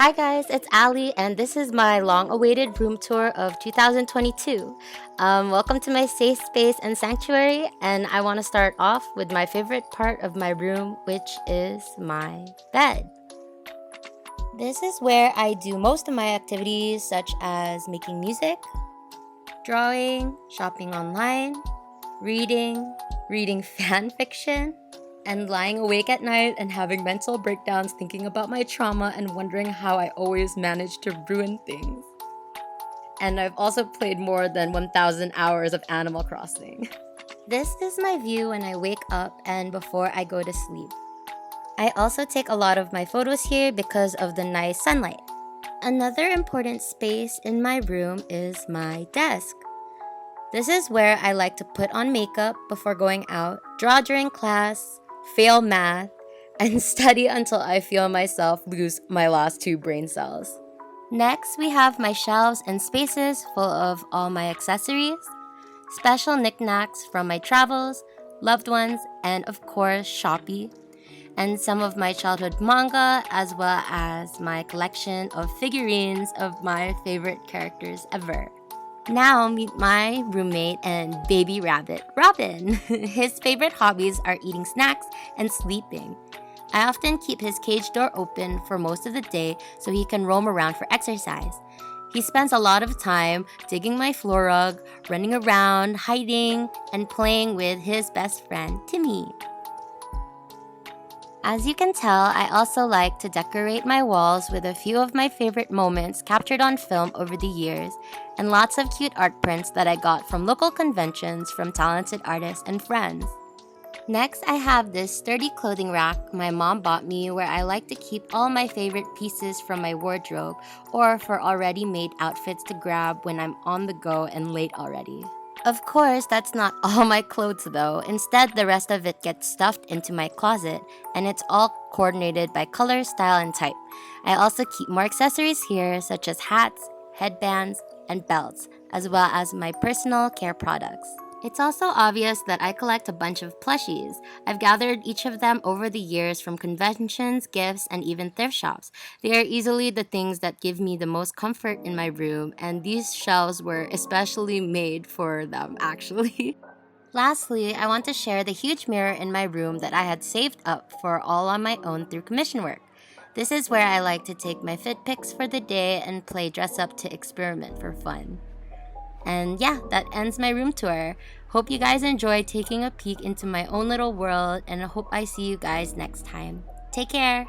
Hi guys, it's Ali, and this is my long-awaited room tour of 2022. Welcome to my safe space and sanctuary, and I want to start off with my favorite part of my room, which is my bed. This is where I do most of my activities, such as making music, drawing, shopping online, reading fan fiction, and lying awake at night and having mental breakdowns thinking about my trauma and wondering how I always manage to ruin things. And I've also played more than 1,000 hours of Animal Crossing. This is my view when I wake up and before I go to sleep. I also take a lot of my photos here because of the nice sunlight. Another important space in my room is my desk. This is where I like to put on makeup before going out, draw during class, fail math, and study until I feel myself lose my last 2 brain cells. Next, we have my shelves and spaces full of all my accessories, special knickknacks from my travels, loved ones, and of course, Shopee, and some of my childhood manga, as well as my collection of figurines of my favorite characters ever. Now meet my roommate and baby rabbit, Robin. His favorite hobbies are eating snacks and sleeping. I often keep his cage door open for most of the day so he can roam around for exercise. He spends a lot of time digging my floor rug, running around, hiding, and playing with his best friend, Timmy. As you can tell, I also like to decorate my walls with a few of my favorite moments captured on film over the years, and lots of cute art prints that I got from local conventions from talented artists and friends. Next, I have this sturdy clothing rack my mom bought me where I like to keep all my favorite pieces from my wardrobe or for already made outfits to grab when I'm on the go and late already. Of course, that's not all my clothes though. Instead, the rest of it gets stuffed into my closet, and it's all coordinated by color, style, and type. I also keep more accessories here, such as hats, headbands, and belts, as well as my personal care products. It's also obvious that I collect a bunch of plushies. I've gathered each of them over the years from conventions, gifts, and even thrift shops. They are easily the things that give me the most comfort in my room, and these shelves were especially made for them, actually. Lastly, I want to share the huge mirror in my room that I had saved up for all on my own through commission work. This is where I like to take my fit pics for the day and play dress up to experiment for fun. And yeah, that ends my room tour. Hope you guys enjoyed taking a peek into my own little world, and I hope I see you guys next time. Take care!